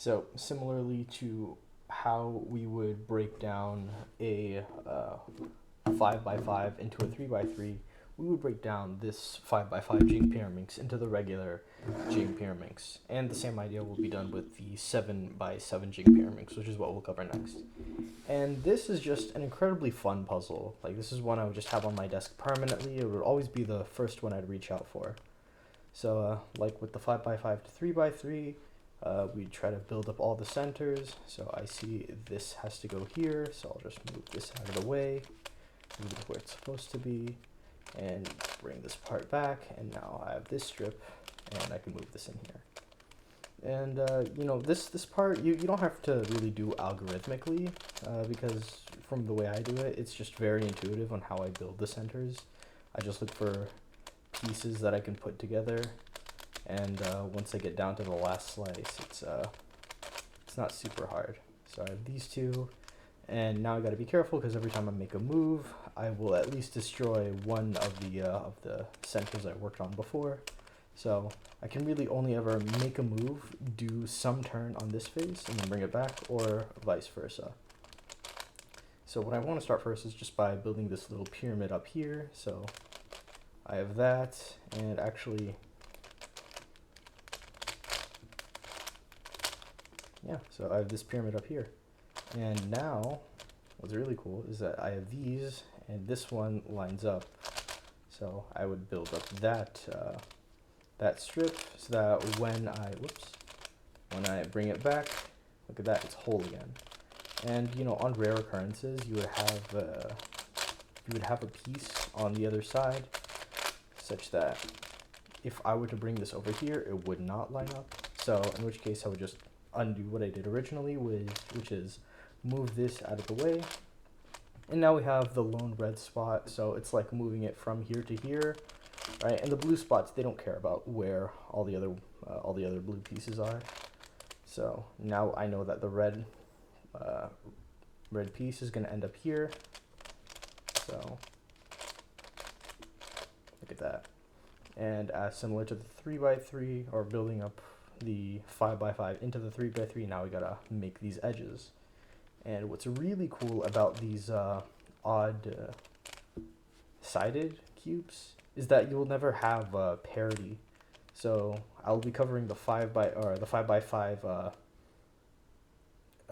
So similarly to how we would break down a 5 by 5 into a 3 by 3, we would break down this 5 by 5 Jing Pyraminx into the regular Jing Pyraminx. And the same idea will be done with the 7 by 7 Jing Pyraminx, which is what we'll cover next. And this is just an incredibly fun puzzle. Like, this is one I would just have on my desk permanently. It would always be the first one I'd reach out for. So, like with the 5 by 5 to 3 by 3, we try to build up all the centers. So I see this has to go here, so I'll just move this out of the way, move it where it's supposed to be, and bring this part back. And now I have this strip, and I can move this in here. And this part you don't have to really do algorithmically, because from the way I do it, it's just very intuitive on how I build the centers. I just look for pieces that I can put together, and once I get down to the last slice, it's not super hard. So I have these two, and now I got to be careful because every time I make a move, I will at least destroy one of the centers I worked on before. So I can really only ever make a move, do some turn on this face, and then bring it back, or vice versa. So what I want to start first is just by building this little pyramid up here. So I have that, and actually, yeah, so I have this pyramid up here. And now, what's really cool is that I have these, and this one lines up. So I would build up that strip so that when I bring it back, look at that, it's whole again. And on rare occurrences, you would have a piece on the other side, such that if I were to bring this over here, it would not line up. So in which case, I would just undo what I did originally, which is move this out of the way. And now we have the lone red spot, so it's like moving it from here to here. Right, and the blue spots, they don't care about where all the other blue pieces are. So now I know that the red piece is going to end up here. So look at that. And similar to the 3 by 3, or building up the 5 by 5 into the 3 by 3, now we gotta make these edges. And what's really cool about these odd sided cubes is that you will never have parity. So I'll be covering the 5 by 5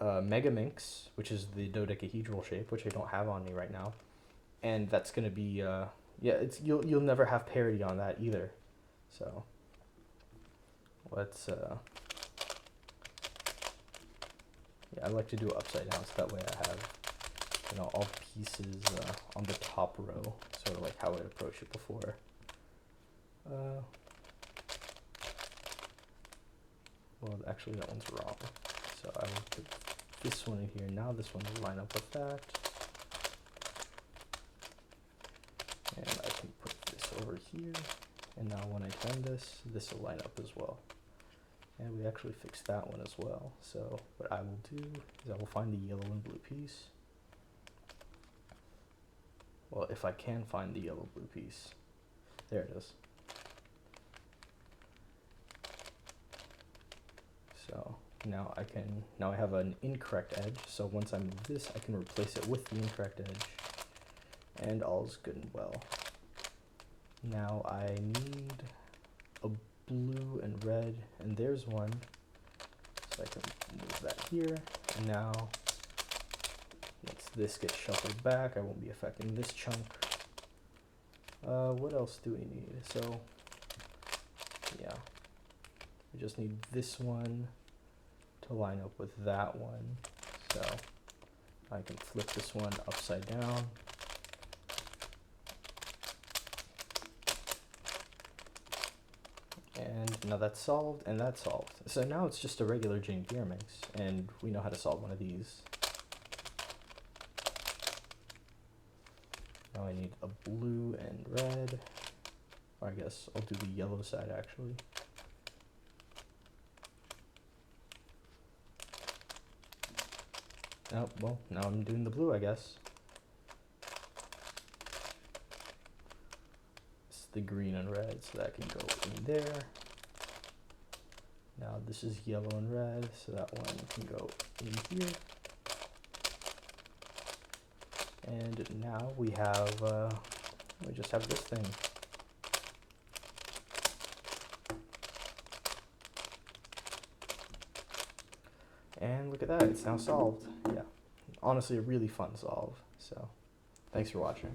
Pyraminx, which is the dodecahedral shape, which I don't have on me right now, and that's gonna be you'll never have parity on that either. So let's I like to do it upside down, so that way I have all pieces on the top row, sort of like how I approached it before. Well, actually that one's wrong, so I will put this one in here. Now this one will line up with that, and I can put this over here, and now when I turn this will line up as well. And we actually fixed that one as well. So what I will do is I will find the yellow and blue piece. Well, if I can find the yellow blue piece. There it is. So now I have an incorrect edge. So once I move this, I can replace it with the incorrect edge, and all's good and well. Now I need a blue and red, and there's one, so I can move that here. And now once this gets shuffled back, I won't be affecting this chunk. What else do we need? So yeah, we just need this one to line up with that one, so I can flip this one upside down. And now that's solved, and that's solved. So now it's just a regular Jing Pyraminx, and we know how to solve one of these. Now I need a blue and red, or I guess I'll do the yellow side actually. Oh, well, now I'm doing the blue, I guess. The green and red, so that can go in there. Now Now this is yellow and red, so that one can go in here. And now we just have this thing. And look at that, it's now solved. Yeah, honestly a really fun solve. So thanks for watching.